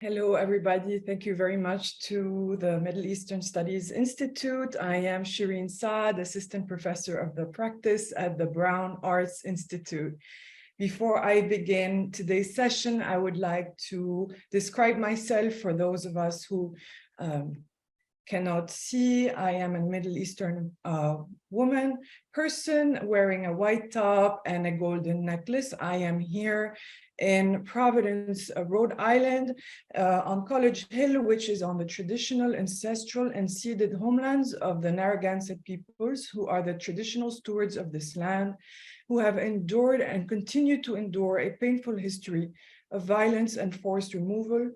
Hello, everybody. Thank you very much to the Middle Eastern Studies Institute. I am Shirine Saad, Assistant Professor of the Practice at the Brown Arts Institute. Before I begin today's session, I would like to describe myself for those of us who cannot see. I am a Middle Eastern person wearing a white top and a golden necklace. I am here in Providence, Rhode Island, on College Hill, which is on the traditional, ancestral, and ceded homelands of the Narragansett peoples, who are the traditional stewards of this land, who have endured and continue to endure a painful history of violence and forced removal.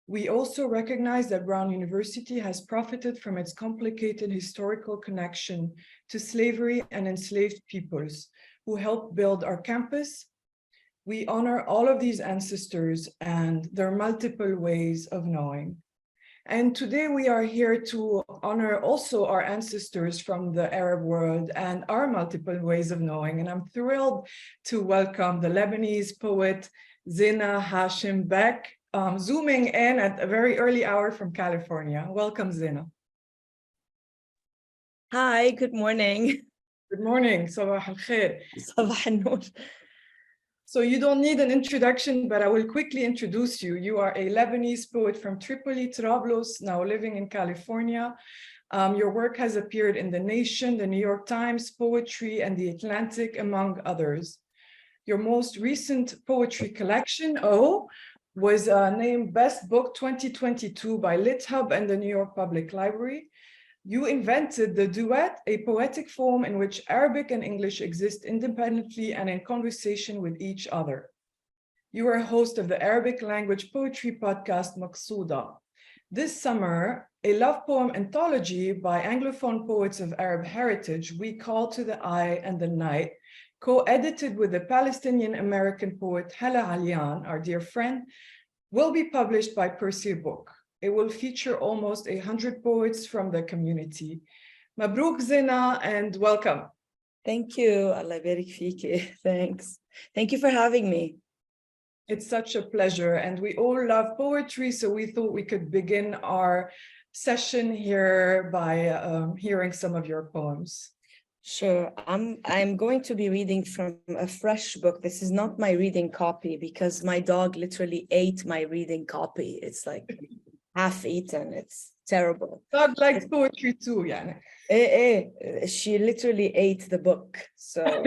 We also recognize that Brown University has profited from its complicated historical connection to slavery and enslaved peoples who helped build our campus. We honor all of these ancestors and their multiple ways of knowing. And today we are here to honor also our ancestors from the Arab world and our multiple ways of knowing. And I'm thrilled to welcome the Lebanese poet, Zeina Hashem Beck, zooming in at a very early hour from California. Welcome, Zeina. Hi, good morning. Good morning. Sabah al-khair. Sabah al-noor. So you don't need an introduction, but I will quickly introduce you. You are a Lebanese poet from Tripoli, Trablus, now living in California. Your work has appeared in The Nation, The New York Times, Poetry, and The Atlantic, among others. Your most recent poetry collection, O, was named Best Book 2022 by LitHub and the New York Public Library. You invented the Duet, a poetic form in which Arabic and English exist independently and in conversation with each other. You are host of the Arabic language poetry podcast, Maqsouda. This summer, a love poem anthology by Anglophone poets of Arab heritage, We Call to the Eye and the Night, co-edited with the Palestinian-American poet Hala Alian, our dear friend, will be published by Percy Book. It will feature almost 100 poets from the community. Mabruk, Zeina, and welcome. Thank you. Allah barik fiki. Thanks. Thank you for having me. It's such a pleasure. And we all love poetry, so we thought we could begin our session here by hearing some of your poems. Sure. I'm going to be reading from a fresh book. This is not my reading copy because my dog literally ate my reading copy. It's like half eaten. It's terrible. Dog likes poetry too, yeah. She literally ate the book. So,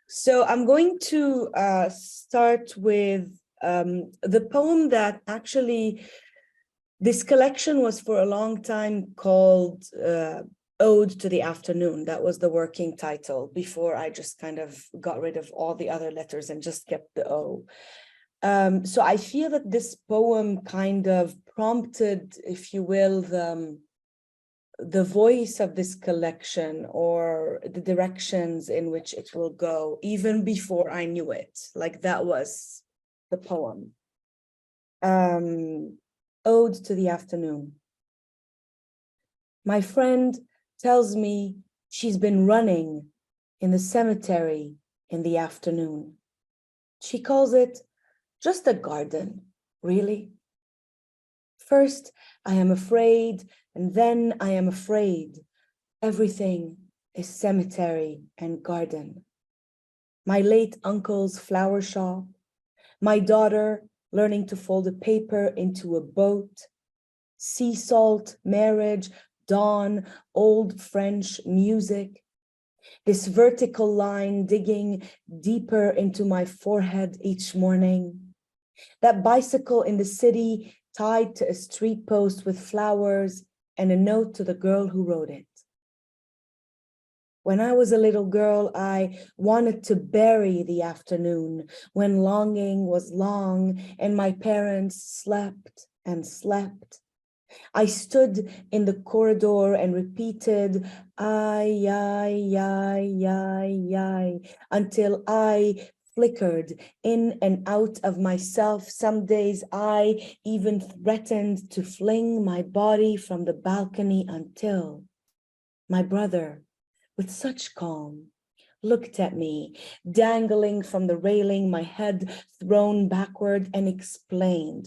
so I'm going to start with the poem that actually, this collection was for a long time called Ode to the Afternoon. That was the working title before I just kind of got rid of all the other letters and just kept the O. So I feel that this poem kind of prompted, if you will, the voice of this collection or the directions in which it will go, even before I knew it. Like that was the poem. Ode to the Afternoon. My friend tells me she's been running in the cemetery in the afternoon. She calls it just a garden, really. First, I am afraid, and then I am afraid. Everything is cemetery and garden. My late uncle's flower shop, my daughter learning to fold a paper into a boat, sea salt, marriage, dawn, old French music, this vertical line digging deeper into my forehead each morning, that bicycle in the city tied to a street post with flowers and a note to the girl who wrote it. When I was a little girl, I wanted to bury the afternoon when longing was long and my parents slept and slept. I stood in the corridor and repeated, ay, ay, ay, ay, ay, until I flickered in and out of myself. Some days I even threatened to fling my body from the balcony until my brother, with such calm, looked at me, dangling from the railing, my head thrown backward, and explained,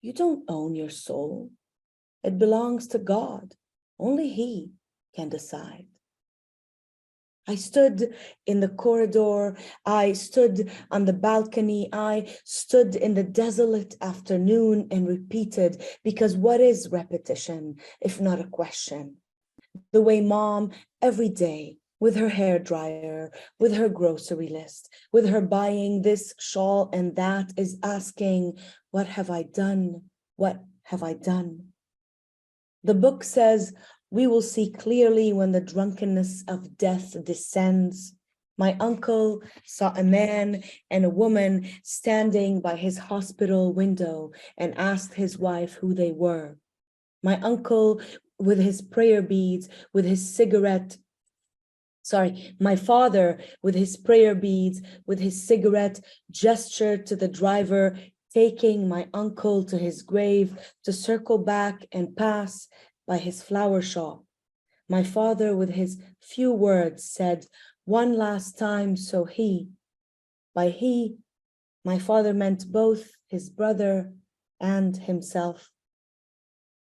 "You don't own your soul. It belongs to God. Only He can decide." I stood in the corridor, I stood on the balcony, I stood in the desolate afternoon and repeated, because what is repetition if not a question? The way Mom every day, with her hairdryer, with her grocery list, with her buying this shawl and that, is asking, what have I done? What have I done? The book says, we will see clearly when the drunkenness of death descends. My uncle saw a man and a woman standing by his hospital window and asked his wife who they were. My uncle with his prayer beads, with his cigarette, my father with his prayer beads, with his cigarette, gestured to the driver, taking my uncle to his grave to circle back and pass by his flower shop. My father with his few words said, one last time, so he. By he, my father meant both his brother and himself.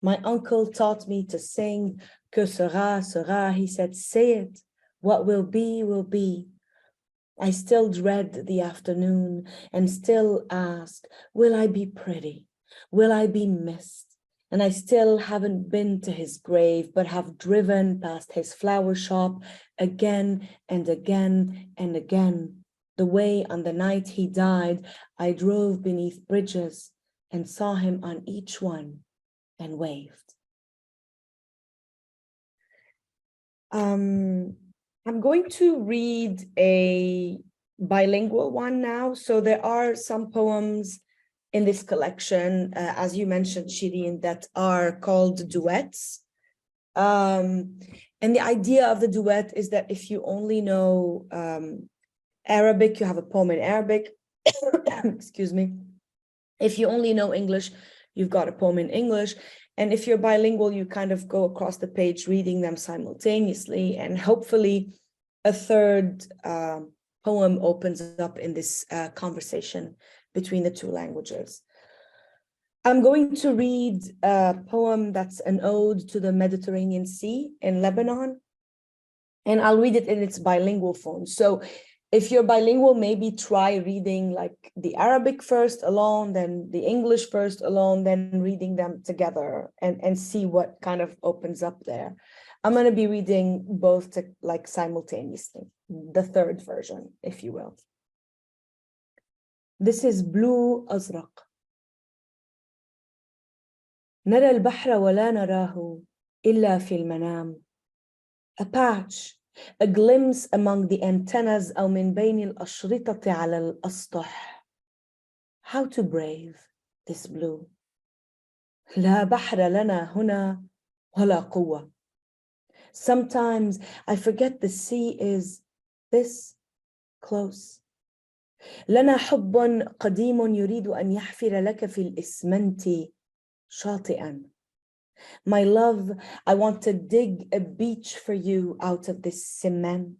My uncle taught me to sing, que sera, sera. He said, say it, what will be, will be. I still dread the afternoon and still ask, will I be pretty? Will I be missed? And I still haven't been to his grave, but have driven past his flower shop again and again and again. The way on the night he died, I drove beneath bridges and saw him on each one and waved. I'm going to read a bilingual one now. So there are some poems in this collection, as you mentioned, Shirine, that are called duets. And the idea of the duet is that if you only know Arabic, you have a poem in Arabic, excuse me. If you only know English, you've got a poem in English. And if you're bilingual, you kind of go across the page reading them simultaneously, and hopefully a third poem opens up in this conversation between the two languages. I'm going to read a poem that's an ode to the Mediterranean Sea in Lebanon, and I'll read it in its bilingual form. So if you're bilingual, maybe try reading like the Arabic first alone, then the English first alone, then reading them together and see what kind of opens up there. I'm going to be reading both like simultaneously, the third version, if you will. This is Blue أزرق. نرى البحر ولا نراه إلا في المنام. A patch, a glimpse among the antennas أو من بين الأشرطة على الأسطح. How to brave this blue. لا بحر لنا هنا ولا قوة. Sometimes I forget the sea is this close. لنا حب قديم يريد أن يحفر لك في الإسمنت شاطئا. My love, I want to dig a beach for you out of this cement.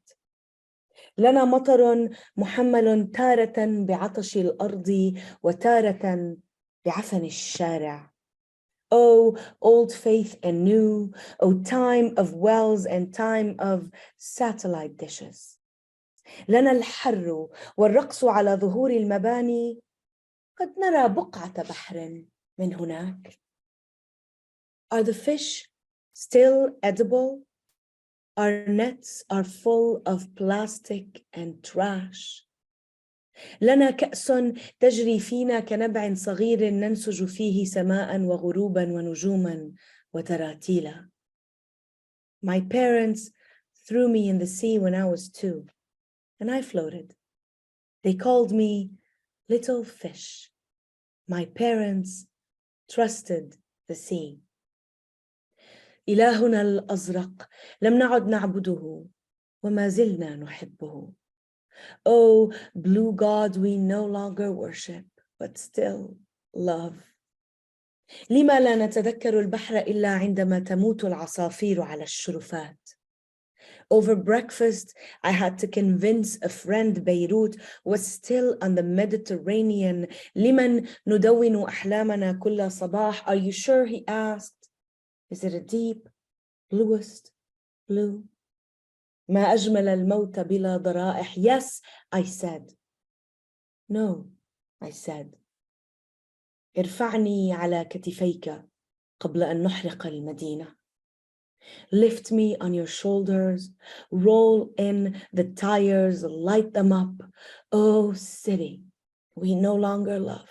لنا مطر محمل تارة بعطش الأرض وتارة بعفن الشارع. Oh, old faith and new, oh, time of wells and time of satellite dishes. لنا الحر والرقص على ظهور المباني. قد نرى بقعة بحر من هناك. Are the fish still edible? Our nets are full of plastic and trash. لنا كأس تجري فينا كنبع صغير ننسج فيه سماء وغروبا ونجوما وتراتيلا. My parents threw me in the sea when I was 2, and I floated. They called me little fish. My parents trusted the sea. إلهنا الأزرق لم نعد نعبده وما زلنا نحبه. Oh, blue God we no longer worship, but still love. لما لا نتذكر البحر إلا عندما تموت العصافير على الشرفات. Over breakfast, I had to convince a friend Beirut was still on the Mediterranean. لمن ندون أحلامنا كل صباح. Are you sure? He asked. Is it a deep, bluest blue? ما أجمل الموت بلا ضرائح. Yes, I said. No, I said. ارفعني على كتفيك قبل أن نحرق المدينة. Lift me on your shoulders, roll in the tires, light them up. Oh, city, we no longer love,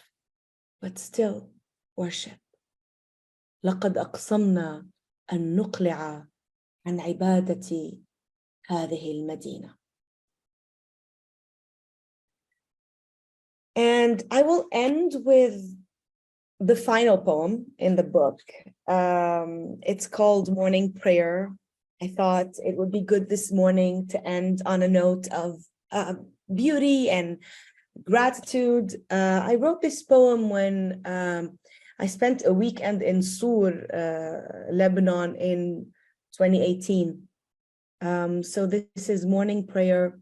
but still worship. لقد أقسمنا أن نقلع عن عبادة هذه المدينة. And I will end with the final poem in the book. It's called Morning Prayer. I thought it would be good this morning to end on a note of beauty and gratitude. I wrote this poem when I spent a weekend in Sowt, Lebanon in 2018. So this is Morning Prayer,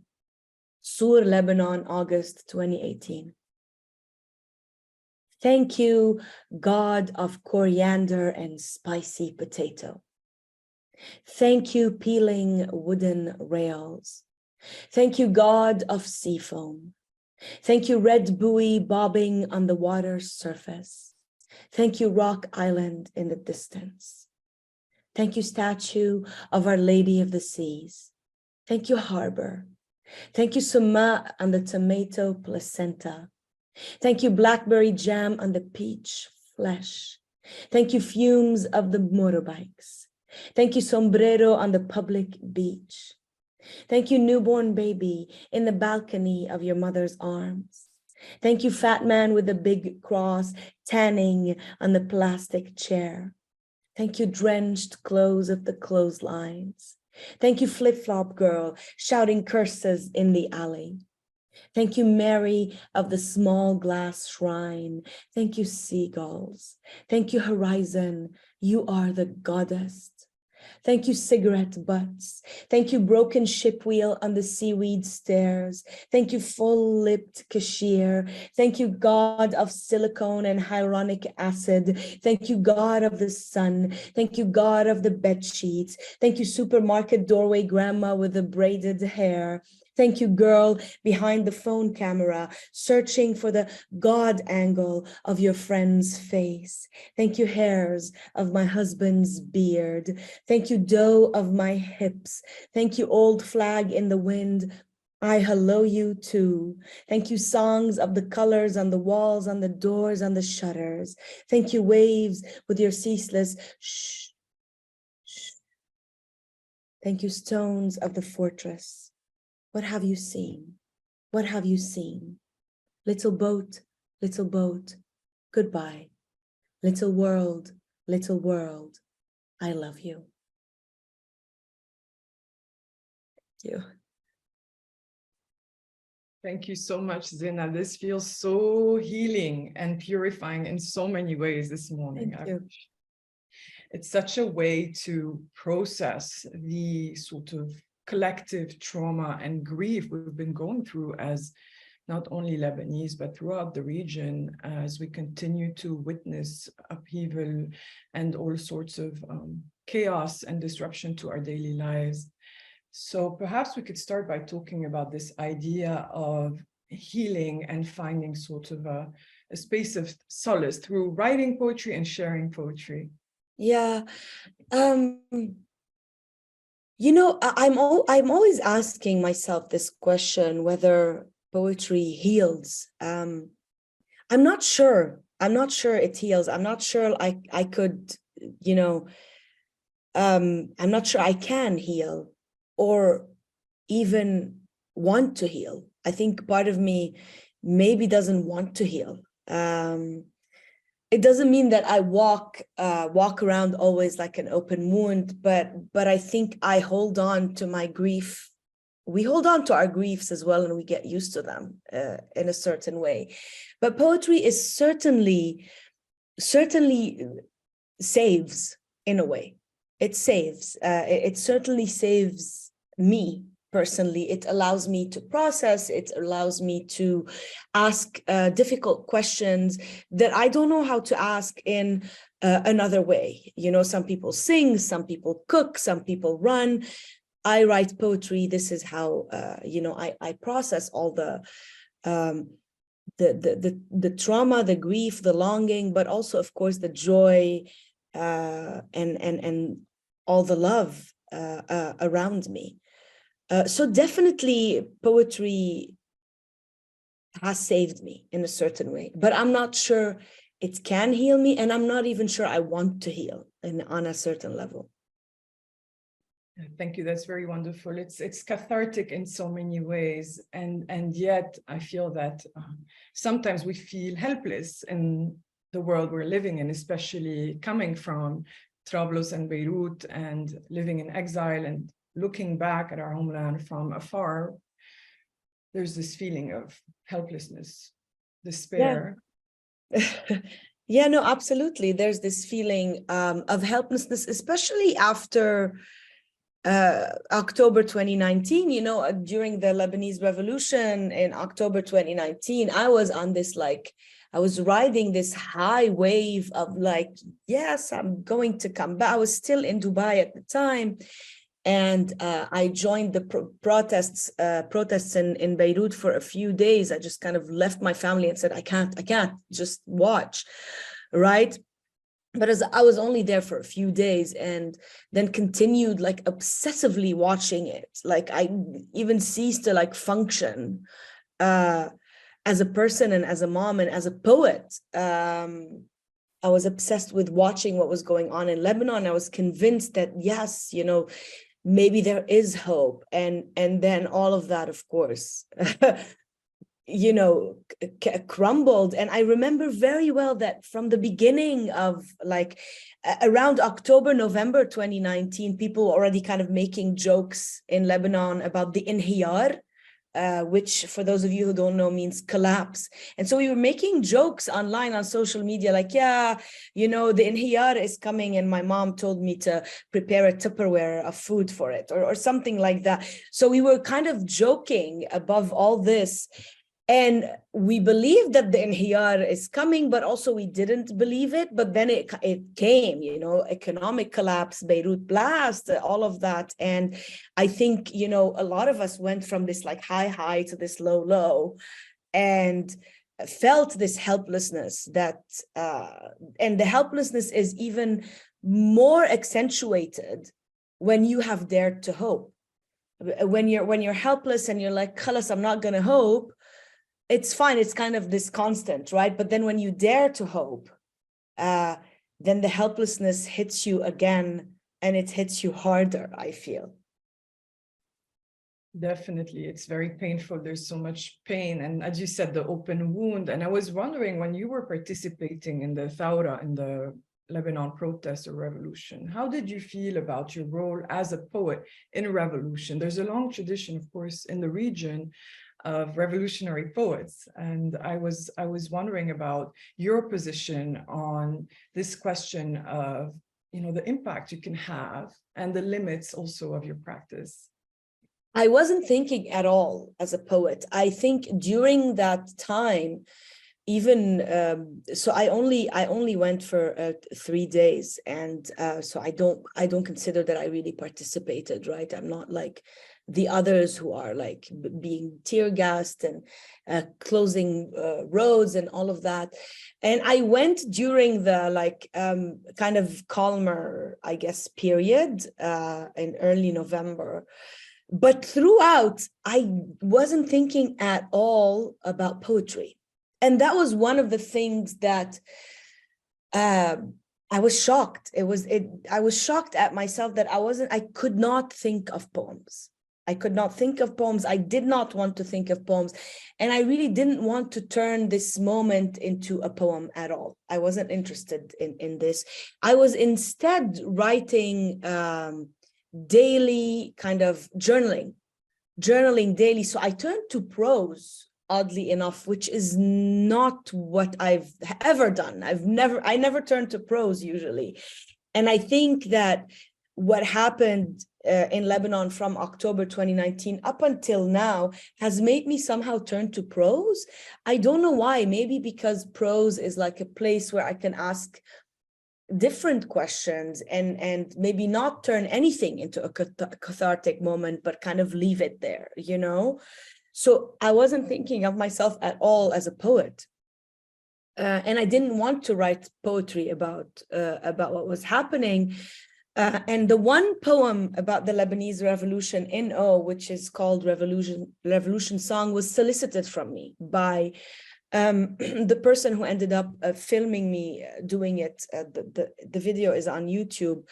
Sowt, Lebanon, August 2018. Thank you, God of coriander and spicy potato. Thank you, peeling wooden rails. Thank you, God of sea foam. Thank you, red buoy bobbing on the water's surface. Thank you, rock island in the distance. Thank you, statue of Our Lady of the Seas. Thank you, harbor. Thank you, suma on the tomato placenta. Thank you, blackberry jam on the peach flesh. Thank you, fumes of the motorbikes. Thank you, sombrero on the public beach. Thank you, newborn baby in the balcony of your mother's arms. Thank you, fat man with the big cross tanning on the plastic chair. Thank you, drenched clothes of the clotheslines. Thank you, flip-flop girl shouting curses in the alley. Thank you, Mary of the small glass shrine. Thank you, seagulls. Thank you, horizon. You are the goddess. Thank you, cigarette butts. Thank you, broken ship wheel on the seaweed stairs. Thank you, full-lipped cashier. Thank you, God of silicone and hyaluronic acid. Thank you, God of the sun. Thank you, God of the bed sheets. Thank you, supermarket doorway grandma with the braided hair. Thank you, girl behind the phone camera, searching for the God angle of your friend's face. Thank you, hairs of my husband's beard. Thank you, dough of my hips. Thank you, old flag in the wind. I hello you too. Thank you, songs of the colors on the walls, on the doors, on the shutters. Thank you, waves with your ceaseless shh, shh. Thank you, stones of the fortress. What have you seen? What have you seen? Little boat, goodbye. Little world, I love you. Thank you. Thank you so much, Zeina. This feels so healing and purifying in so many ways this morning. Thank you. It's such a way to process the sort of collective trauma and grief we've been going through as not only Lebanese, but throughout the region as we continue to witness upheaval and all sorts of chaos and disruption to our daily lives. So perhaps we could start by talking about this idea of healing and finding sort of a space of solace through writing poetry and sharing poetry. Yeah. You know, I'm always asking myself this question, whether poetry heals. I'm not sure. I'm not sure it heals. I'm not sure I could, you know, I'm not sure I can heal or even want to heal. I think part of me maybe doesn't want to heal. It doesn't mean that I walk around always like an open wound, but I think I hold on to my grief. We hold on to our griefs as well, and we get used to them in a certain way. But poetry is certainly saves in a way. It saves. It certainly saves me personally. It allows me to process, it allows me to ask difficult questions that I don't know how to ask in another way. You know, some people sing, some people cook, some people run. I write poetry. This is how, you know, I process all the trauma, the grief, the longing, but also, of course, the joy and all the love around me. So definitely poetry has saved me in a certain way, but I'm not sure it can heal me, and I'm not even sure I want to heal on a certain level. Thank you. That's very wonderful. It's cathartic in so many ways, and yet I feel that sometimes we feel helpless in the world we're living in, especially coming from Trablus and Beirut and living in exile and looking back at our homeland from afar. There's this feeling of helplessness, despair. Yeah. Yeah, no, absolutely. There's this feeling of helplessness, especially after October 2019, you know, during the Lebanese revolution in October 2019, I was on this, like, I was riding this high wave of like, yes, I'm going to come back. I was still in Dubai at the time. And I joined the protests in Beirut for a few days. I just kind of left my family and said, I can't just watch, right? But as I was only there for a few days and then continued like obsessively watching it. Like I even ceased to like function as a person and as a mom and as a poet. I was obsessed with watching what was going on in Lebanon. I was convinced that, yes, you know, maybe there is hope. And then all of that, of course, you know, crumbled. And I remember very well that from the beginning of like around October, November 2019, people were already kind of making jokes in Lebanon about the inhiyar, which for those of you who don't know means collapse. And so we were making jokes online on social media like, yeah, you know, the inhiyar is coming and my mom told me to prepare a Tupperware of food for it or something like that. So we were kind of joking above all this. And we believed that the inhiyar is coming, but also we didn't believe it. But then it came, you know, economic collapse, Beirut blast, all of that. And I think, you know, a lot of us went from this like high to this low, and felt this helplessness that, and the helplessness is even more accentuated when you have dared to hope. When you're helpless and you're like, khalas, I'm not gonna hope. It's fine. It's kind of this constant, right? But then when you dare to hope, then the helplessness hits you again, and it hits you harder, I feel. Definitely. It's very painful. There's so much pain. And as you said, the open wound. And I was wondering, when you were participating in the Thawra, in the Lebanon protest or revolution, how did you feel about your role as a poet in a revolution? There's a long tradition, of course, in the region of revolutionary poets. And I was wondering about your position on this question of, you know, the impact you can have and the limits also of your practice. I wasn't thinking at all as a poet. I think during that time, even so I only went for 3 days, and so I don't consider that I really participated, right? I'm not like the others who are like being tear gassed and closing roads and all of that. And I went during the like kind of calmer, I guess, period in early November. But throughout, I wasn't thinking at all about poetry. And that was one of the things that I was shocked. I was shocked at myself that I could not think of poems. I could not think of poems. I did not want to think of poems. And I really didn't want to turn this moment into a poem at all. I wasn't interested in this. I was instead writing daily kind of journaling daily. So I turned to prose, oddly enough, which is not what I've ever done. I never turned to prose usually. And I think that what happened in Lebanon from October 2019 up until now has made me somehow turn to prose. I don't know why, maybe because prose is like a place where I can ask different questions and maybe not turn anything into a cathartic moment, but kind of leave it there, you know? So I wasn't thinking of myself at all as a poet. And I didn't want to write poetry about what was happening. And the one poem about the Lebanese revolution in which is called Revolution Song, was solicited from me by the person who ended up filming me doing it. The video is on YouTube.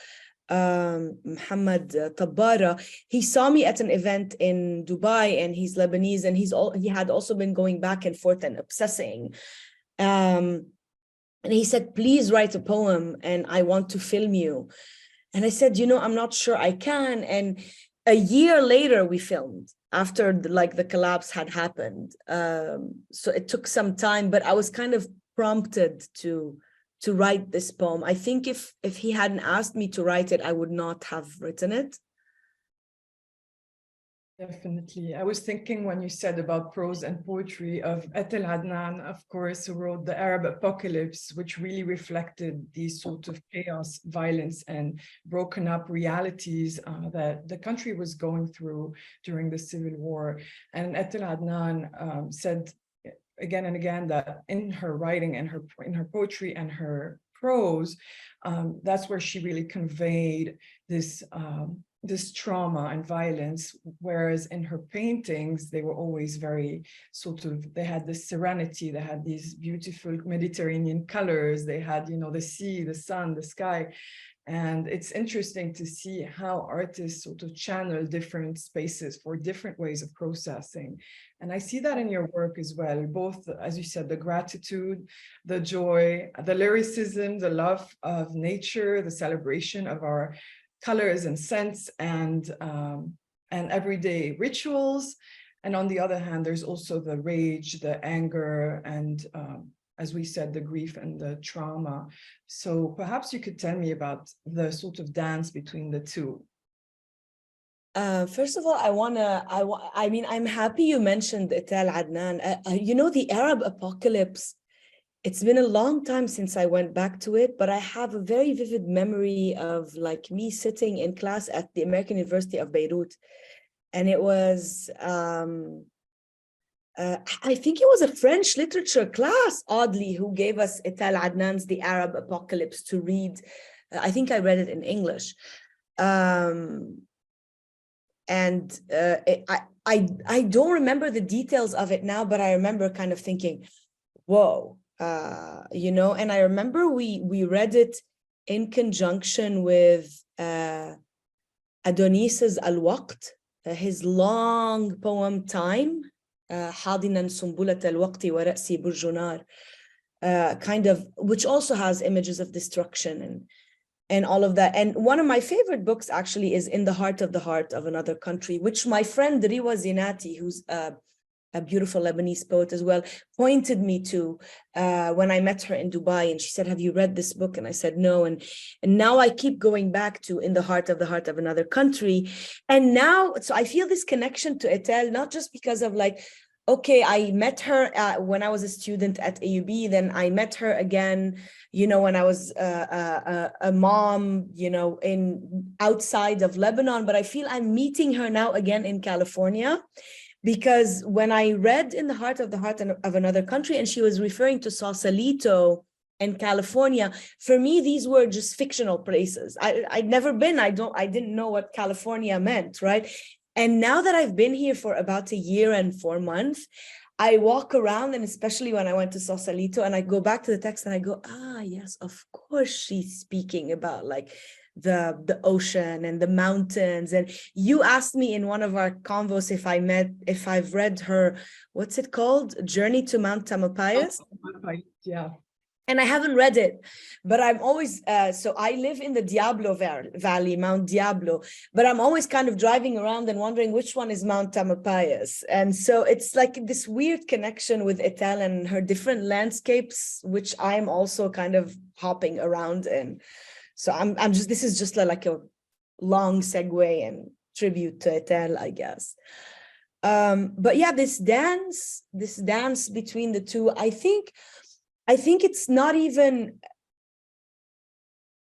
Muhammad Tabbara. He saw me at an event in Dubai, and he's Lebanese, and he had also been going back and forth and obsessing. And he said, please write a poem and I want to film you. And I said, you know, I'm not sure I can. And a year later we filmed, after the collapse had happened. So it took some time, but I was kind of prompted to write this poem. I think if he hadn't asked me to write it, I would not have written it. Definitely. I was thinking when you said about prose and poetry of Etel Adnan, of course, who wrote the Arab Apocalypse, which really reflected these sort of chaos, violence, and broken up realities that the country was going through during the Civil War. And Etel Adnan said again and again that in her writing and in her poetry and her prose, that's where she really conveyed this trauma and violence, whereas in her paintings, they were always very they had this serenity, they had these beautiful Mediterranean colors, they had, you know, the sea, the sun, the sky. And it's interesting to see how artists sort of channel different spaces for different ways of processing. And I see that in your work as well, both, as you said, the gratitude, the joy, the lyricism, the love of nature, the celebration of our colors and scents and everyday rituals. And on the other hand, there's also the rage, the anger, and as we said, the grief and the trauma. So perhaps you could tell me about the sort of dance between the two. First of all, I mean, I'm happy you mentioned Etel Adnan. You know, the Arab Apocalypse, it's been a long time since I went back to it, but I have a very vivid memory of like me sitting in class at the American University of Beirut. And it was, I think it was a French literature class, oddly, who gave us Etel Adnan's The Arab Apocalypse to read. I think I read it in English. I don't remember the details of it now, but I remember kind of thinking, whoa. You know, and I remember we read it in conjunction with Adonis's Al-Waqt, his long poem Time, حاضنا سنبلة الوقت ورأسي برج نار, kind of, which also has images of destruction and all of that. And one of my favorite books actually is In the Heart of Another Country, which my friend Riwa Zinati, who's a beautiful Lebanese poet as well, pointed me to when I met her in Dubai, and she said, have you read this book? And I said, no. And now I keep going back to In the Heart of Another Country. And now, so I feel this connection to Etel, not just because of like, okay, I met her when I was a student at AUB, then I met her again, you know, when I was a mom, you know, outside of Lebanon, but I feel I'm meeting her now again in California. Because when I read In the Heart of Another Country, and she was referring to Sausalito and California, for me, these were just fictional places. I'd never been, I didn't know what California meant, right? And now that I've been here for about a year and 4 months, I walk around, and especially when I went to Sausalito, and I go back to the text and I go, yes, of course she's speaking about like the ocean and the mountains. And you asked me in one of our convos if I've read her, what's it called? Journey to Mount Tamalpais. Yeah. And I haven't read it, but I'm always, so I live in the Diablo Valley, Mount Diablo, but I'm always kind of driving around and wondering which one is Mount Tamalpais. And so it's like this weird connection with Etel and her different landscapes, which I'm also kind of hopping around in. So I'm just, this is just like a long segue and tribute to Etel, I guess. But yeah, this dance between the two, I think it's not even,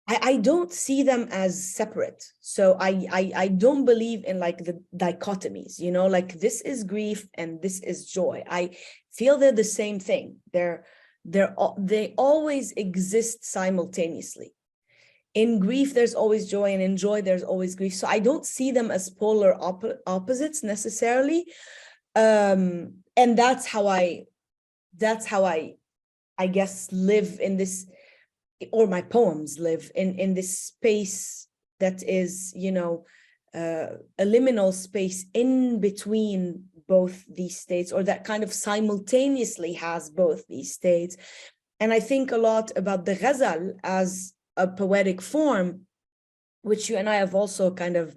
I don't see them as separate. So I don't believe in like the dichotomies, you know, like this is grief and this is joy. I feel they're the same thing. They always exist simultaneously. In grief, there's always joy, and in joy, there's always grief. So I don't see them as polar opposites necessarily. And that's how I guess live in this, or my poems live in this space that is, you know, a liminal space in between both these states, or that kind of simultaneously has both these states. And I think a lot about the ghazal as a poetic form, which you and I have also kind of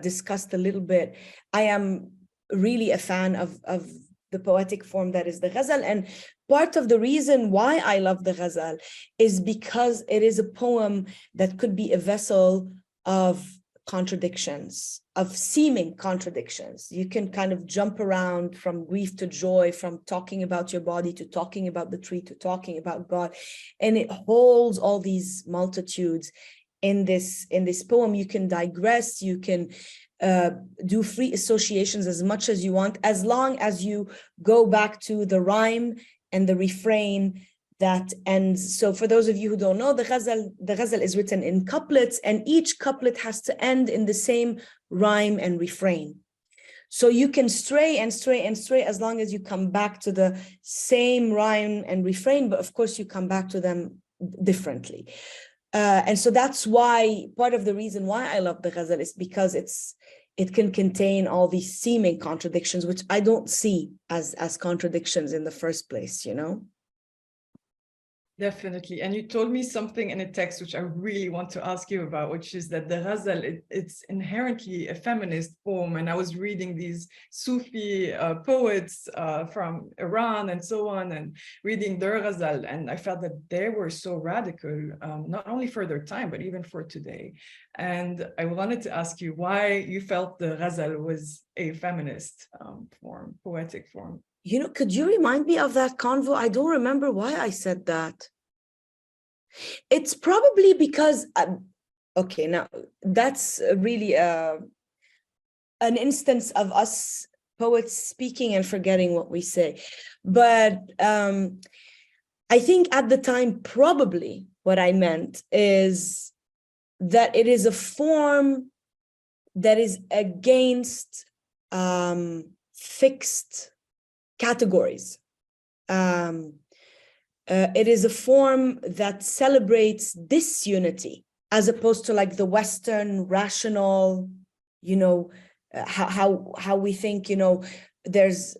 discussed a little bit. I am really a fan of the poetic form that is the ghazal. And part of the reason why I love the ghazal is because it is a poem that could be a vessel of contradictions, of seeming contradictions. You can kind of jump around from grief to joy, from talking about your body to talking about the tree to talking about God. And it holds all these multitudes in this poem. You can digress, you can do free associations as much as you want, as long as you go back to the rhyme and the refrain that ends. So for those of you who don't know, the ghazal is written in couplets, and each couplet has to end in the same rhyme and refrain. So you can stray and stray and stray as long as you come back to the same rhyme and refrain, but of course you come back to them differently. And so that's why, part of the reason why I love the ghazal is because it can contain all these seeming contradictions, which I don't see as contradictions in the first place, you know? Definitely. And you told me something in a text which I really want to ask you about, which is that the ghazal, it's inherently a feminist poem. And I was reading these Sufi poets from Iran and so on, and reading their ghazal. And I felt that they were so radical, not only for their time, but even for today. And I wanted to ask you why you felt the ghazal was a feminist form, poetic form. You know, could you remind me of that convo? I don't remember why I said that. It's probably because, okay, now that's really an instance of us poets speaking and forgetting what we say. But I think at the time, probably what I meant is that it is a form that is against fixed categories. It is a form that celebrates disunity, as opposed to like the Western rational, you know, how we think, you know, there's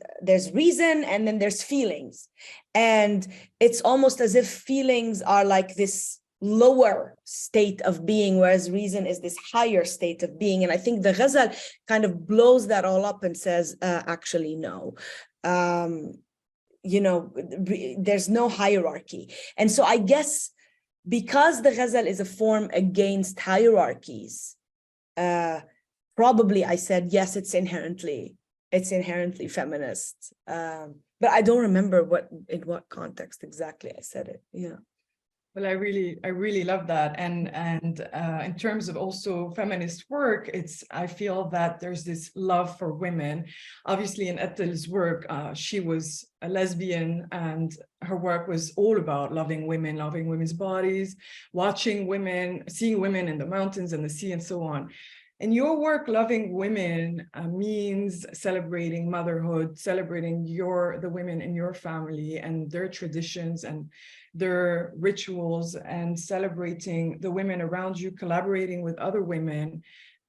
reason and then there's feelings. And it's almost as if feelings are like this lower state of being, whereas reason is this higher state of being. And I think the ghazal kind of blows that all up and says, actually, no. You know, there's no hierarchy. And so I guess because the ghazal is a form against hierarchies, probably I said, yes, it's inherently feminist. But I don't remember in what context exactly I said it. Yeah. Well, I really love that. And in terms of also feminist work, I feel that there's this love for women. Obviously, in Etel's work, she was a lesbian, and her work was all about loving women, loving women's bodies, watching women, seeing women in the mountains and the sea and so on. In your work, loving women means celebrating motherhood, celebrating the women in your family and their traditions and their rituals, and celebrating the women around you, collaborating with other women.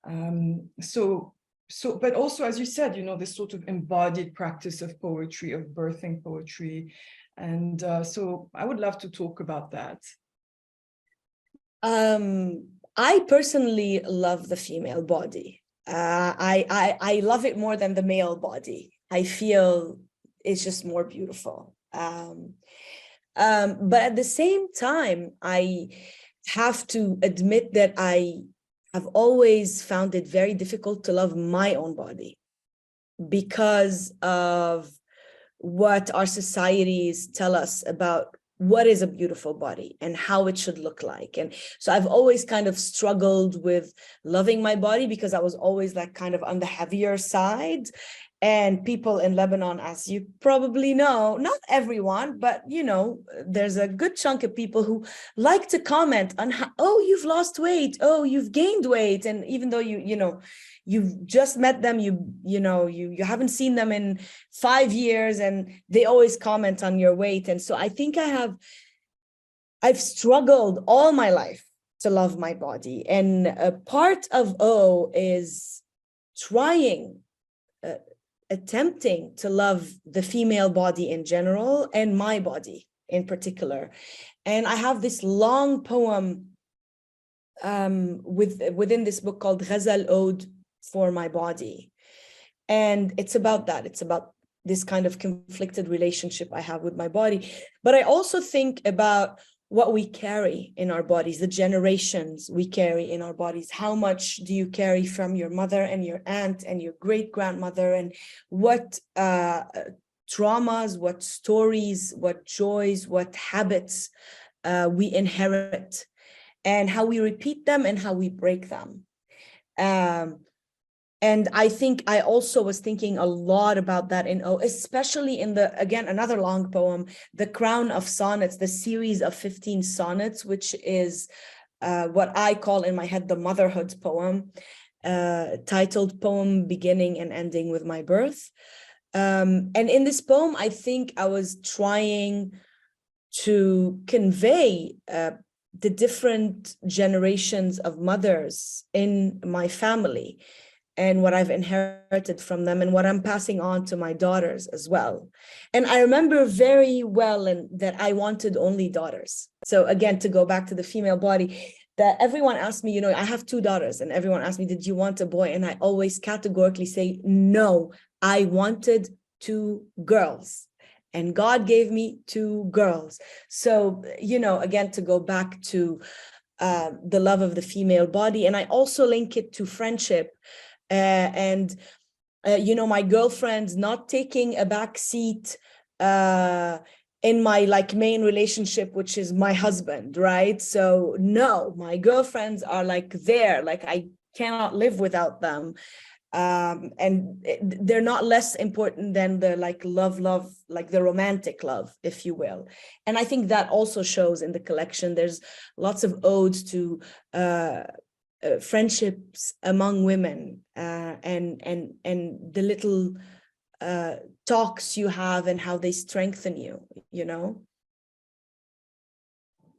But also, as you said, you know, this sort of embodied practice of poetry, of birthing poetry. And so I would love to talk about that. I personally love the female body. I love it more than the male body. I feel it's just more beautiful. But at the same time, I have to admit that I I've always found it very difficult to love my own body because of what our societies tell us about what is a beautiful body and how it should look like. And so I've always kind of struggled with loving my body because I was always like kind of on the heavier side. And people in Lebanon, as you probably know, not everyone, but there's a good chunk of people who like to comment on how, oh, you've lost weight, oh, you've gained weight. And even though you've just met them, you haven't seen them in 5 years, and they always comment on your weight. And so I think I've struggled all my life to love my body. And a part of O is attempting to love the female body in general and my body in particular. And I have this long poem within this book called Ghazal Ode for My Body. And it's about that. It's about this kind of conflicted relationship I have with my body. But I also think about what we carry in our bodies, the generations we carry in our bodies. How much do you carry from your mother and your aunt and your great-grandmother, and what traumas, what stories, what joys, what habits we inherit, and how we repeat them and how we break them. And I think I also was thinking a lot about that in O, especially in again, another long poem, The Crown of Sonnets, the series of 15 sonnets, which is what I call in my head the motherhood poem, titled Poem Beginning and Ending with My Birth. And in this poem, I think I was trying to convey the different generations of mothers in my family, and what I've inherited from them, and what I'm passing on to my daughters as well. And I remember very well that I wanted only daughters. So again, to go back to the female body, that everyone asked me, I have 2 daughters, and everyone asked me, did you want a boy? And I always categorically say, no, I wanted 2 girls. And God gave me 2 girls. So, again, to go back to the love of the female body. And I also link it to friendship. My girlfriends not taking a back seat in my main relationship, which is my husband, right? So no, my girlfriends are there, I cannot live without them. And they're not less important than the love, the romantic love, if you will. And I think that also shows in the collection. There's lots of odes to friendships among women, and the little talks you have and how they strengthen you.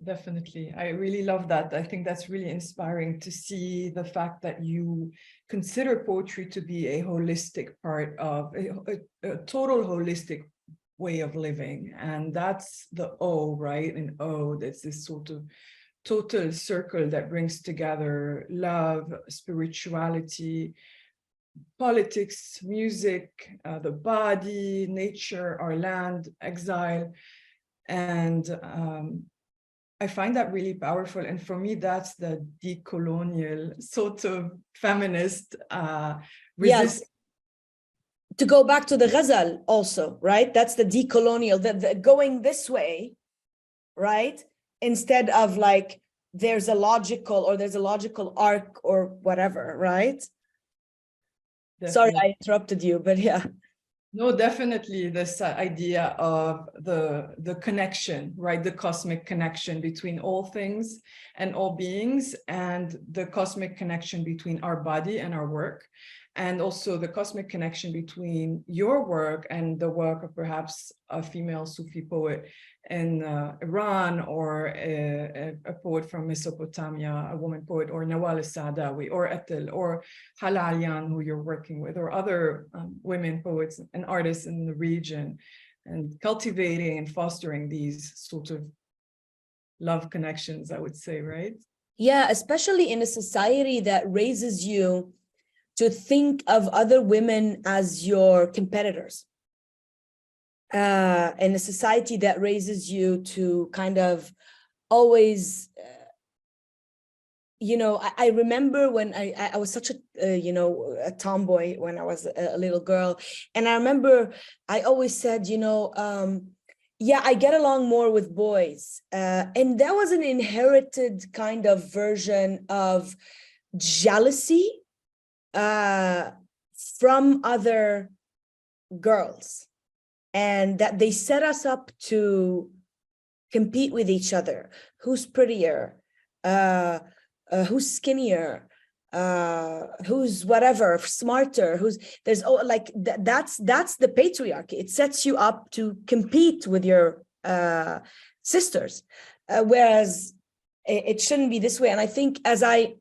Definitely. I really love that. I think that's really inspiring to see the fact that you consider poetry to be a holistic part of a total holistic way of living. And that's the O, right? In O, that's this sort of total circle that brings together love, spirituality, politics, music, the body, nature, our land, exile. And I find that really powerful. And for me, that's the decolonial sort of feminist resistance. Yes. To go back to the ghazal also, right? That's the decolonial, the going this way, right? Instead of there's a logical arc or whatever, right? Definitely. Sorry, I interrupted you, but yeah. No, definitely this idea of the connection, right? The cosmic connection between all things and all beings, and the cosmic connection between our body and our work. And also the cosmic connection between your work and the work of perhaps a female Sufi poet in Iran, or a poet from Mesopotamia, a woman poet, or Nawal Saadawi, or Etel, or Hala Alian, who you're working with, or other women poets and artists in the region, and cultivating and fostering these sort of love connections, I would say, right? Yeah, especially in a society that raises you to think of other women as your competitors. In a society that raises you to kind of always I remember when I was such a tomboy when I was a little girl. And I remember I always said, yeah, I get along more with boys. And that was an inherited kind of version of jealousy from other girls. And that they set us up to compete with each other. Who's prettier? Who's skinnier, who's whatever, smarter, that's the patriarchy. It sets you up to compete with your sisters, whereas it shouldn't be this way. And I think as I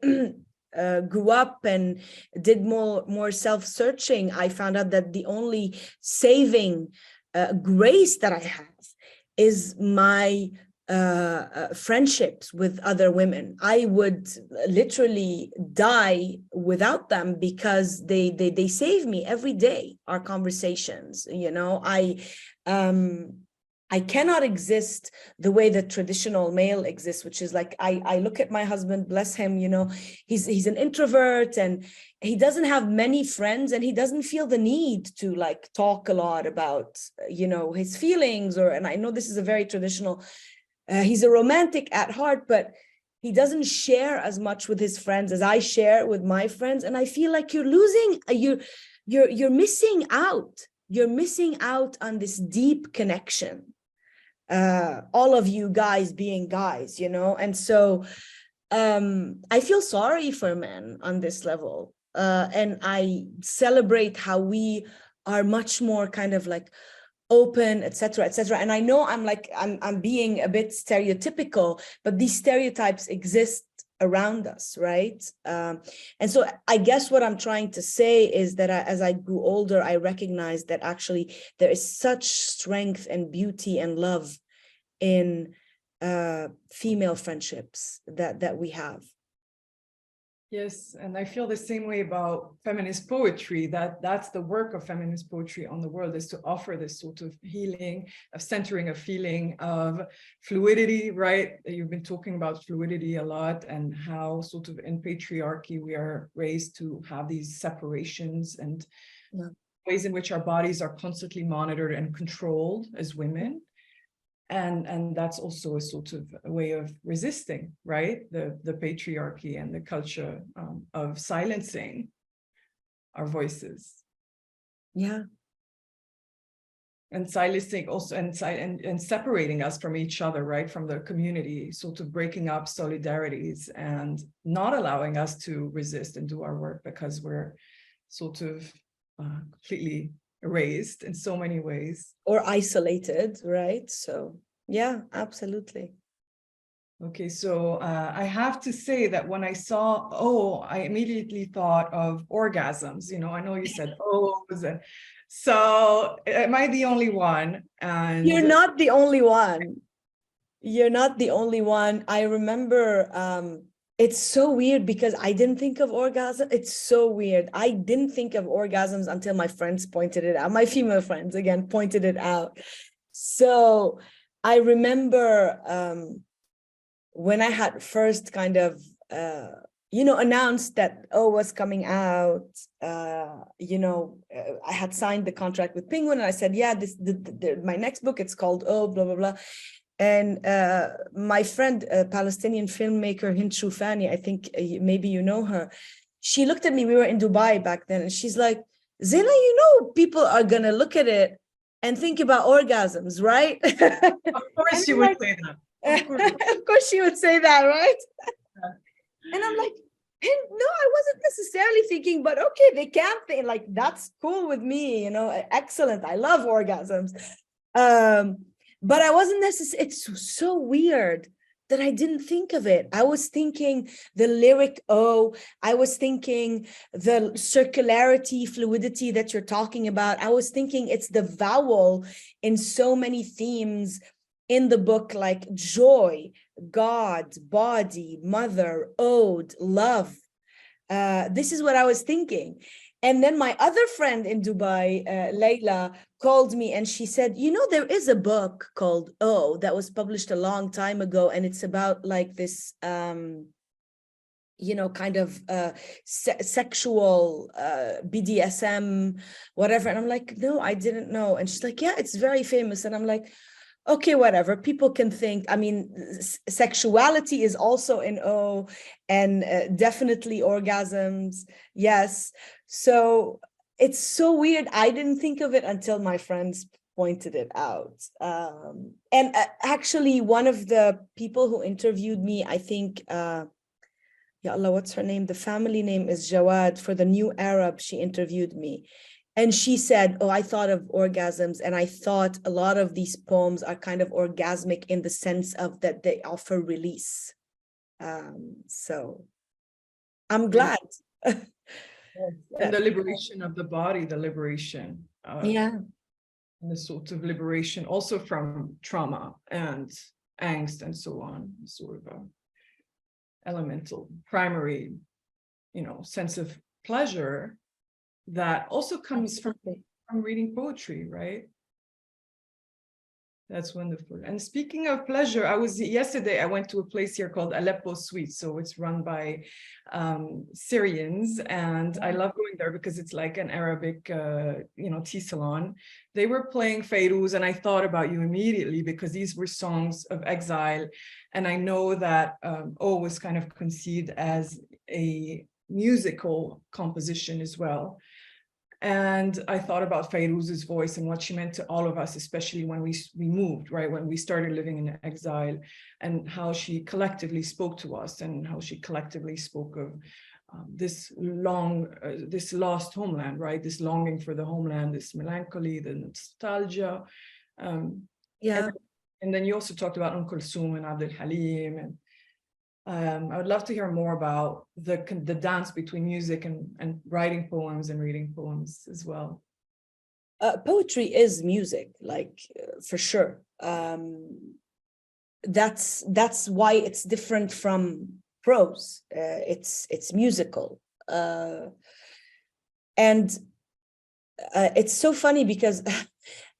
grew up and did more self-searching, I found out that the only saving grace that I have is my friendships with other women. I would literally die without them because they save me every day. Our conversations, I cannot exist the way the traditional male exists, which is like I look at my husband, bless him, he's an introvert and he doesn't have many friends and he doesn't feel the need to like talk a lot about his feelings, and I know this is a very traditional. He's a romantic at heart, but he doesn't share as much with his friends as I share with my friends. And I feel like you're losing, you're missing out. You're missing out on this deep connection. All of you guys being guys, And so I feel sorry for men on this level. And I celebrate how we are much more kind of like open, etc., etc. And I know I'm being a bit stereotypical, but these stereotypes exist around us, right? And so I guess what I'm trying to say is that as I grew older, I recognized that actually there is such strength and beauty and love in female friendships that we have. Yes, and I feel the same way about feminist poetry, that's the work of feminist poetry on the world, is to offer this sort of healing, of centering a feeling of fluidity, right? You've been talking about fluidity a lot and how sort of in patriarchy we are raised to have these separations and ways in which our bodies are constantly monitored and controlled as women. And that's also a sort of a way of resisting, right? The patriarchy and the culture of silencing our voices. Yeah. And silencing also, and separating us from each other, right? From the community, sort of breaking up solidarities and not allowing us to resist and do our work because we're sort of completely erased in so many ways. Or isolated, right? So, yeah, absolutely. Okay, so I have to say that when I saw, I immediately thought of orgasms. I know you said, so am I the only one? And you're not the only one. You're not the only one. I remember it's so weird because I didn't think of orgasm. It's so weird. I didn't think of orgasms until my friends pointed it out. My female friends, again, pointed it out. So I remember when I had first kind of, announced that was coming out, I had signed the contract with Penguin and I said, yeah, my next book, it's called blah, blah, blah. And my friend, Palestinian filmmaker, Hind Shufani, I think maybe you know her, she looked at me, we were in Dubai back then, and she's like, Zeina, people are going to look at it and think about orgasms, right? Of course she would say that. Of course she would say that, right? And I'm like, no, I wasn't necessarily thinking, but okay, they can't think, like, that's cool with me, excellent. I love orgasms. But I wasn't necessarily, it's so weird that I didn't think of it. I was thinking the lyric I was thinking the circularity, fluidity that you're talking about. I was thinking it's the vowel in so many themes in the book, like joy, God, body, mother, ode, love. This is what I was thinking. And then my other friend in Dubai, Layla, called me and she said, there is a book called that was published a long time ago. And it's about like this kind of sexual BDSM, whatever. And I'm like, no, I didn't know. And she's like, yeah, it's very famous. And I'm like, okay, whatever. People can think, I mean, sexuality is also in O, and definitely orgasms. Yes. So it's so weird. I didn't think of it until my friends pointed it out. And actually, one of the people who interviewed me, I think, Ya Allah, what's her name? The family name is Jawad. For the New Arab, she interviewed me. And she said, oh, I thought of orgasms, and I thought a lot of these poems are kind of orgasmic in the sense of that they offer release. So I'm glad. And the liberation of the body, the liberation. Yeah. And the sort of liberation also from trauma and angst and so on, sort of a elemental, primary, sense of pleasure that also comes from reading poetry, right? That's wonderful. And speaking of pleasure, yesterday I went to a place here called Aleppo Suite. So it's run by Syrians, and I love going there because it's like an Arabic, tea salon. They were playing Fairuz, and I thought about you immediately because these were songs of exile. And I know that O was kind of conceived as a musical composition as well. And I thought about Fairuz's voice and what she meant to all of us, especially when we moved, right? When we started living in exile, and how she collectively spoke to us, and how she collectively spoke of this lost homeland, right? This longing for the homeland, this melancholy, the nostalgia. Yeah. And then you also talked about Kulthum and Abdul Halim, and I would love to hear more about the dance between music and writing poems and reading poems as well. Poetry is music, like for sure. That's why it's different from prose. It's musical, and it's so funny because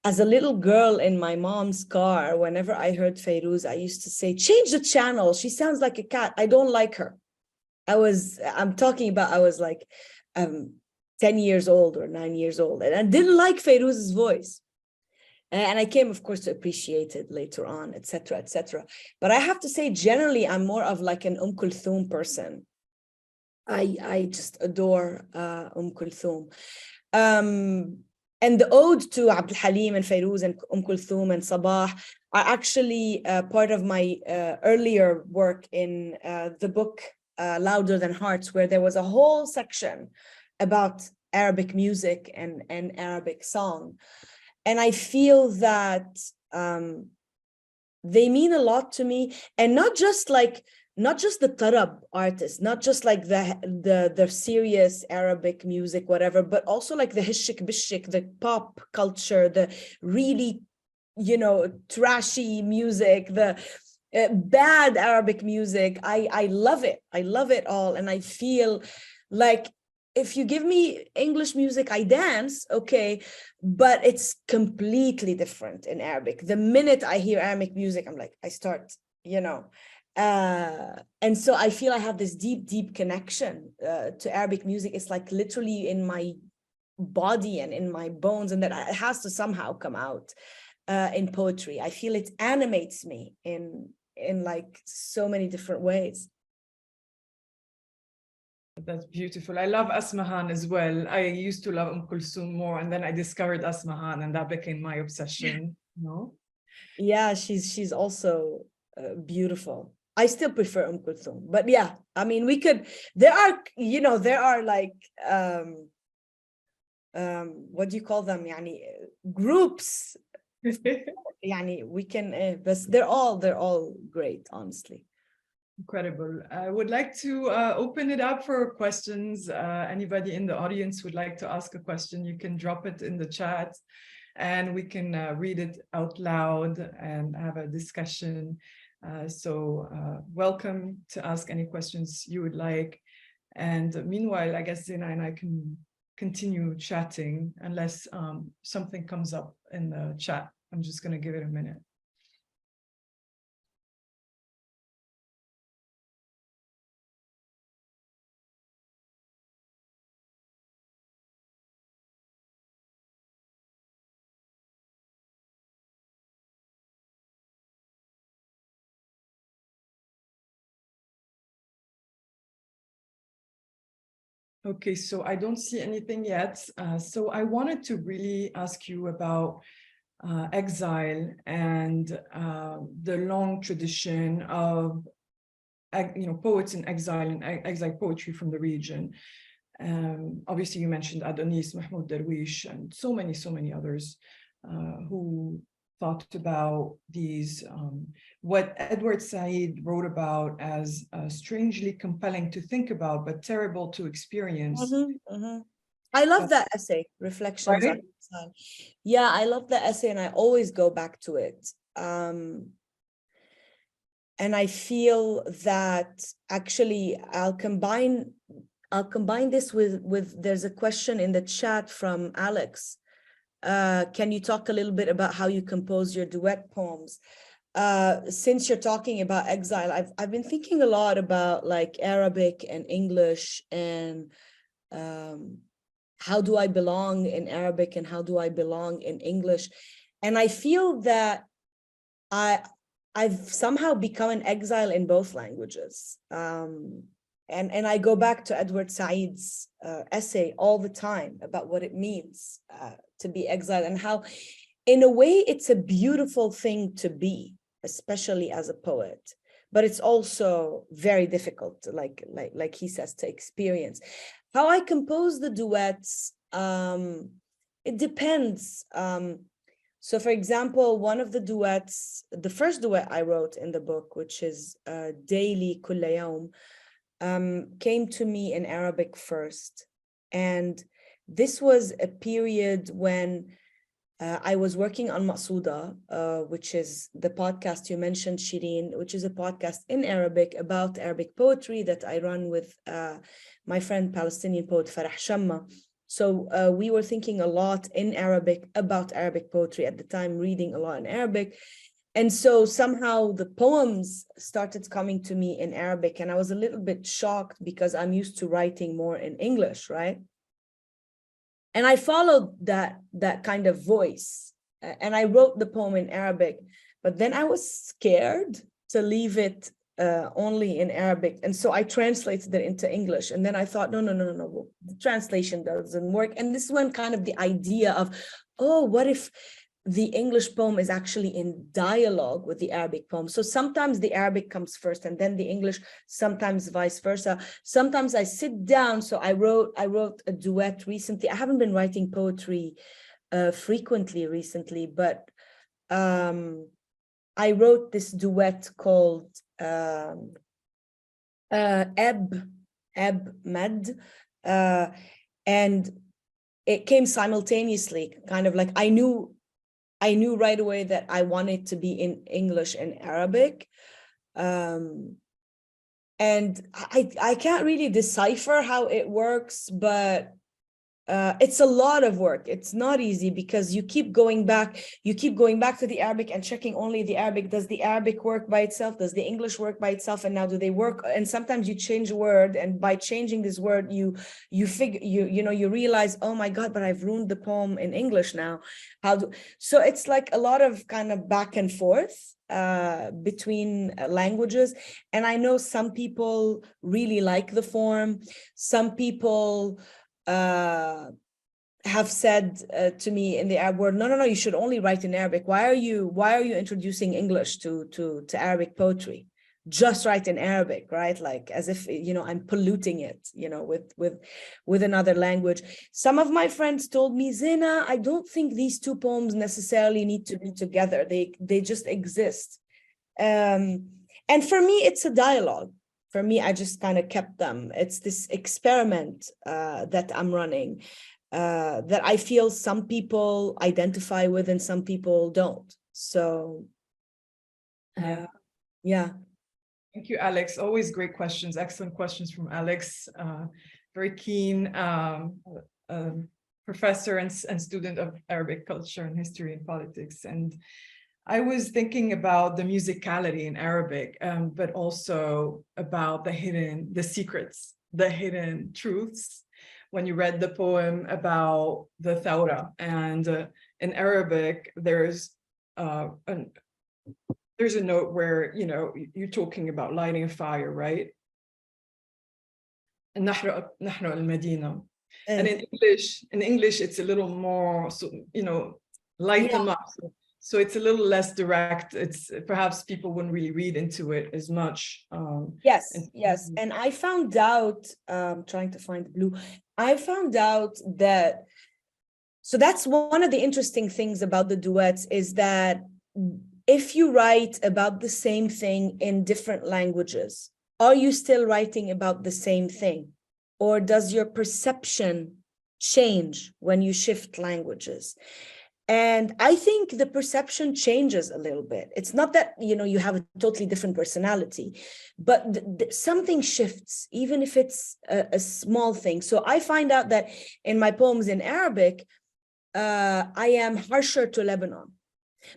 as a little girl in my mom's car, whenever I heard Fairuz, I used to say, change the channel. She sounds like a cat. I don't like her. I was like 10 years old or 9 years old, and I didn't like Fairuz's voice. And I came, of course, to appreciate it later on, etc., etc. But I have to say, generally, I'm more of like an Kulthum person. I just adore Kulthum. And the ode to Abdul Halim and Fairuz and Kulthum and Sabah are actually part of my earlier work in the book Louder Than Hearts, where there was a whole section about Arabic music and Arabic song. And I feel that they mean a lot to me, and not just the tarab artists, not just like the serious Arabic music, whatever, but also like the hishik bishik, the pop culture, the really, trashy music, the bad Arabic music. I love it. I love it all. And I feel like if you give me English music, I dance, okay, but it's completely different in Arabic. The minute I hear Arabic music, I'm like, I start, and so I feel I have this deep connection to Arabic music. It's like literally in my body and in my bones, and that it has to somehow come out in poetry. I feel it animates me in like so many different ways. That's beautiful. I love Asmahan as well. I used to love Kulthum more, and then I discovered Asmahan, and that became my obsession. Yeah, she's also beautiful. I still prefer Kulthum, but yeah, I mean, we could. There are like what do you call them? Yani groups. Yani we can, but they're all great, honestly. Incredible. I would like to open it up for questions. Anybody in the audience would like to ask a question, you can drop it in the chat and we can read it out loud and have a discussion. So welcome to ask any questions you would like. And meanwhile, I guess Zeina and I can continue chatting unless something comes up in the chat. I'm just going to give it a minute. Okay, so I don't see anything yet. So I wanted to really ask you about exile and the long tradition of poets in exile and exile poetry from the region. Obviously, you mentioned Adonis, Mahmoud Darwish, and so many others who thought about these, what Edward Said wrote about as strangely compelling to think about, but terrible to experience. I love that essay, Reflections on Exile. Yeah, I love that essay, and I always go back to it. And I feel that actually I'll combine this with there's a question in the chat from Alex. Can you talk a little bit about how you compose your duet poems? Since you're talking about exile, I've been thinking a lot about like Arabic and English, and how do I belong in Arabic and how do I belong in English? And I feel that I've somehow become an exile in both languages. And I go back to Edward Said's essay all the time about what it means to be exiled, and how, in a way, it's a beautiful thing to be, especially as a poet. But it's also very difficult, like he says, to experience. How I compose the duets, it depends. So, for example, one of the duets, the first duet I wrote in the book, which is Daily Kulla Yawm, came to me in Arabic first. And this was a period when I was working on Maqsouda, which is the podcast you mentioned, Shirine, which is a podcast in Arabic about Arabic poetry that I run with my friend, Palestinian poet Farah Chamma. So we were thinking a lot in Arabic about Arabic poetry at the time, reading a lot in Arabic. And so somehow the poems started coming to me in Arabic, and I was a little bit shocked because I'm used to writing more in English, right? And I followed that kind of voice, and I wrote the poem in Arabic, but then I was scared to leave it only in Arabic. And so I translated it into English. And then I thought, no, the translation doesn't work. And this is when kind of the idea of, oh, what if the English poem is actually in dialogue with the Arabic poem? So sometimes the Arabic comes first and then the English, sometimes vice versa. Sometimes I sit down. So I wrote a duet recently. I haven't been writing poetry frequently recently, but I wrote this duet called Eb Med, and it came simultaneously, kind of like I knew right away that I wanted to be in English and Arabic. And I can't really decipher how it works, but it's a lot of work. It's not easy because you keep going back to the Arabic and checking only the Arabic. Does the Arabic work by itself? Does the English work by itself? And now do they work? And sometimes you change a word, and by changing this word, you realize, oh my God, but I've ruined the poem in English now. So it's like a lot of kind of back and forth between languages. And I know some people really like the form. Some people have said to me in the Arab world, no, you should only write in Arabic. Why are you introducing English to Arabic poetry? Just write in Arabic, right? Like as if I'm polluting it, with another language. Some of my friends told me, Zeina, I don't think these two poems necessarily need to be together. They just exist. And for me, it's a dialogue. For me, I just kind of kept them. It's this experiment that I'm running that I feel some people identify with and some people don't. So, yeah. Thank you, Alex. Always great questions. Excellent questions from Alex. Very keen professor and student of Arabic culture and history and politics. And I was thinking about the musicality in Arabic, but also about the secrets, the hidden truths. When you read the poem about the Thawra, and in Arabic, there's a note where, you're talking about lighting a fire, right? نحن المدينة. And in English, it's a little more, so, light them up. So it's a little less direct. It's perhaps people wouldn't really read into it as much. Yes. And I found out, trying to find the blue, I found out that, so that's one of the interesting things about the duets is that if you write about the same thing in different languages, are you still writing about the same thing? Or does your perception change when you shift languages? And I think the perception changes a little bit. It's not that, you have a totally different personality, but something shifts, even if it's a small thing. So I find out that in my poems in Arabic, I am harsher to Lebanon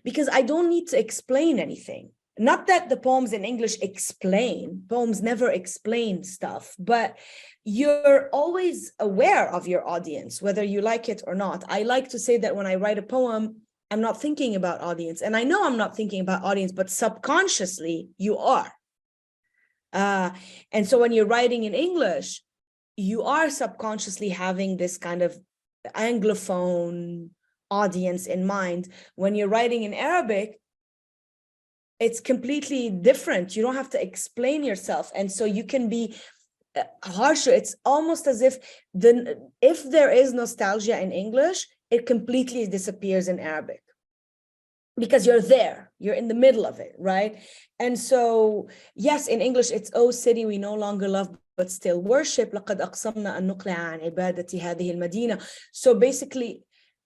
because I don't need to explain anything. Not that the poems in English explain, poems never explain stuff, but you're always aware of your audience, whether you like it or not. I like to say that when I write a poem, I'm not thinking about audience. And I know I'm not thinking about audience, but subconsciously you are. And so when you're writing in English, you are subconsciously having this kind of Anglophone audience in mind. When you're writing in Arabic, it's completely different. You don't have to explain yourself. And so you can be harsher. It's almost as if if there is nostalgia in English, it completely disappears in Arabic because you're there, you're in the middle of it, right? And so, yes, in English, it's, oh, city we no longer love, but still worship. لقد أقسمنا أن نقلع عن عبادة هذه المدينة. So basically,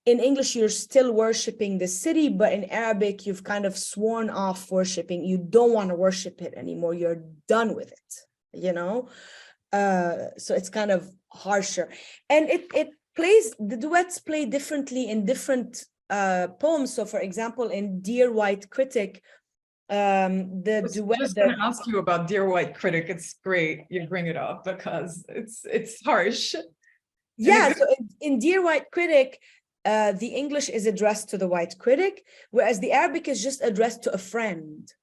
in English, you're still worshiping the city, but in Arabic, you've kind of sworn off worshiping. You don't want to worship it anymore. You're done with it, So it's kind of harsher. And it plays, the duets play differently in different poems. So for example, in Dear White Critic, the duet. Just going to ask you about Dear White Critic. It's great you bring it up because it's harsh. Yeah, so in Dear White Critic, the English is addressed to the white critic, whereas the Arabic is just addressed to a friend.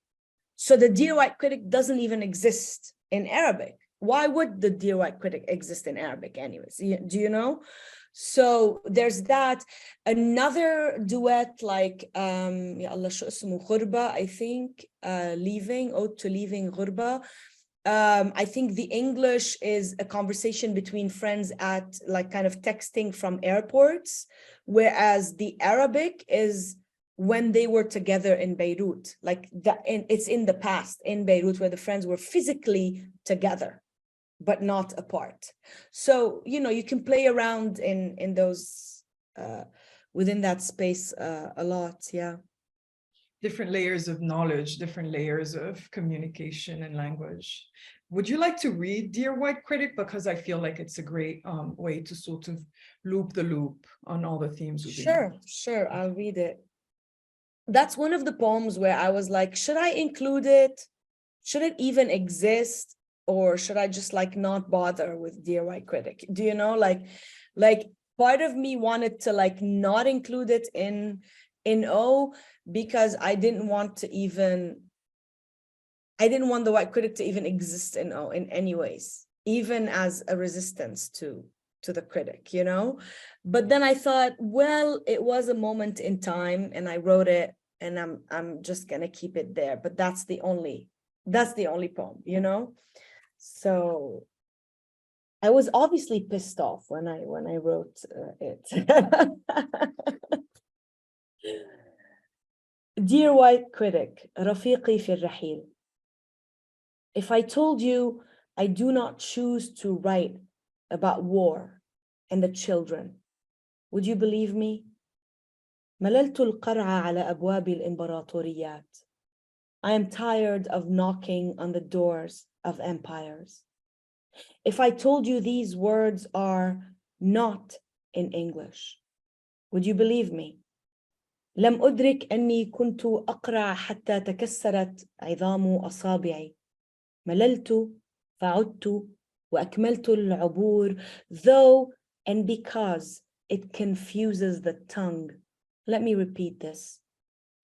So the Dear White Critic doesn't even exist in Arabic. Why would the Dear White Critic exist in Arabic anyways? Do you know? So there's that. Another duet like Ya Allah شو اسمه غربة, I think, leaving, ode to leaving غربة. I think the English is a conversation between friends at like kind of texting from airports, whereas the Arabic is when they were together in Beirut, like that. It's in the past in Beirut where the friends were physically together, but not apart. So, you can play around in those, within that space a lot, yeah. Different layers of knowledge, different layers of communication and language. Would you like to read Dear White Critic? Because I feel like it's a great way to sort of loop the loop on all the themes. Sure, I'll read it. That's one of the poems where I was like, should I include it? Should it even exist? Or should I just like not bother with Dear White Critic? Do you know, like part of me wanted to like not include it in O, because I didn't want the white critic to even exist in O in any ways, even as a resistance to the critic, But then I thought, well, it was a moment in time and I wrote it and I'm just gonna keep it there. But that's the only poem, So I was obviously pissed off when I wrote it. Dear White Critic, رفيقي في الرحيل. If I told you I do not choose to write about war and the children, would you believe me? مللت القرع على أبواب الإمبراطوريات. I am tired of knocking on the doors of empires. If I told you these words are not in English, would you believe me? لم أدرك أني كنت أقرع حتى تكسرت عظام أصابعي. مللت فعدت وأكملت العبور, though and because it confuses the tongue. Let me repeat this.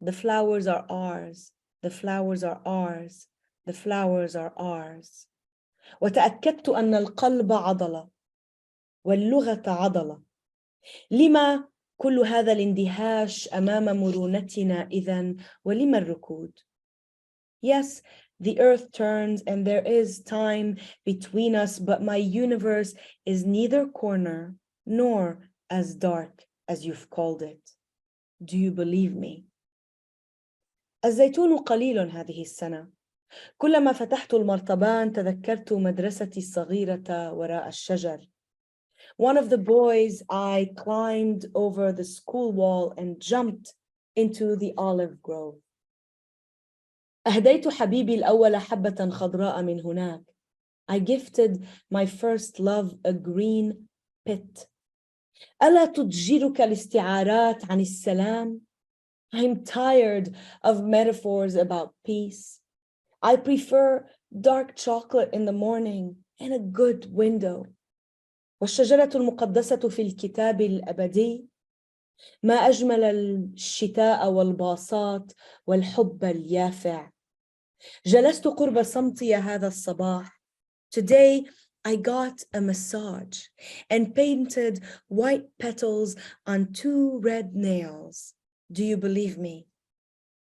The flowers are ours. The flowers are ours. The flowers are ours. وتأكدت أن القلب عضلة واللغة عضلة. لما كل هذا الاندهاش أمام مرونتنا إذن؟ ولما الركود؟ Yes, the earth turns and there is time between us, but my universe is neither corner nor as dark as you've called it. Do you believe me? الزيتون قليل هذه السنة. كلما فتحت المرطبان تذكرت مدرستي الصغيرة وراء الشجر. One of the boys, I climbed over the school wall and jumped into the olive grove. أهديت حبيبي الأول حبة خضراء من هناك. I gifted my first love a green pit. ألا تضجرك الاستعارات عن السلام? I'm tired of metaphors about peace. I prefer dark chocolate in the morning and a good window. والشجرة المقدسة في الكتاب الأبدي. ما أجمل الشتاء والباصات والحب اليافع. جلست قرب صمتي هذا الصباح. Today I got a massage and painted white petals on 2 red nails. Do you believe me?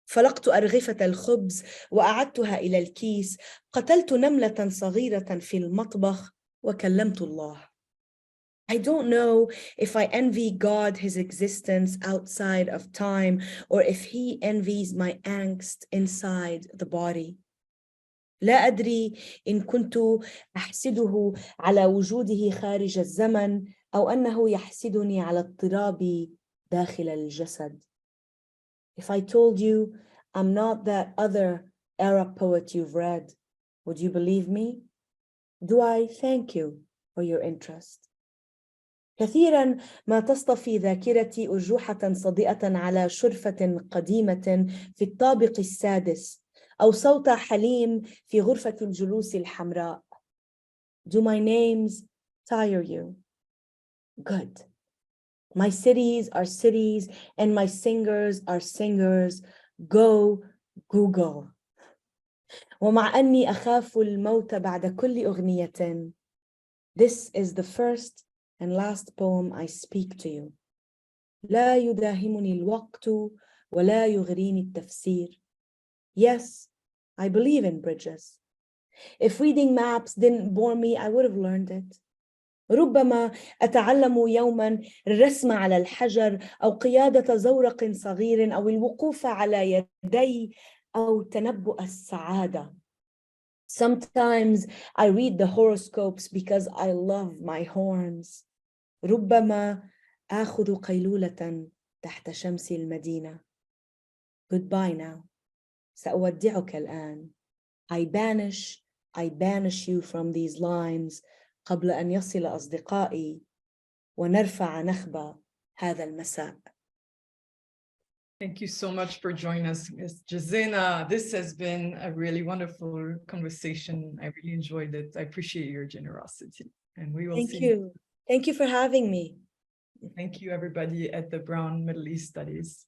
فلقت أرغفة الخبز وأعدتها إلى الكيس. قتلت نملة صغيرة في المطبخ وكلمت الله. I don't know if I envy God his existence outside of time or if he envies my angst inside the body. لا أدري إن كنت أحسده على وجوده خارج الزمن أو أنه يحسدني على اضطرابي داخل الجسد. If I told you I'm not that other Arab poet you've read, would you believe me? Do I thank you for your interest? كثيراً ما تصطفي ذاكرتي أرجوحة صدئة على شرفة قديمة في الطابق السادس أو صوت حليم في غرفة الجلوس الحمراء. Do my names tire you? Good. My cities are cities and my singers are singers. Go Google. ومع أني أخاف الموت بعد كل أغنية. This is the first and last poem I speak to you. لا يداهمني الوقت ولا يغريني التفسير. Yes, I believe in bridges. If reading maps didn't bore me, I would have learned it. ربما أتعلم يوما الرسم على الحجر أو قيادة زورق صغير أو الوقوف على يدي أو تنبؤ السعادة. Sometimes I read the horoscopes because I love my horns. ربما آخذ قيلولة تحت شمس المدينة. Goodbye now. سأودعك الآن. I banish you from these lines قبل أن يصل أصدقائي ونرفع نخبة هذا المساء. Thank you so much for joining us, Ms. Zeina. This has been a really wonderful conversation. I really enjoyed it. I appreciate your generosity. And we will see you. Thank you for having me. Thank you, everybody at the Brown Middle East Studies.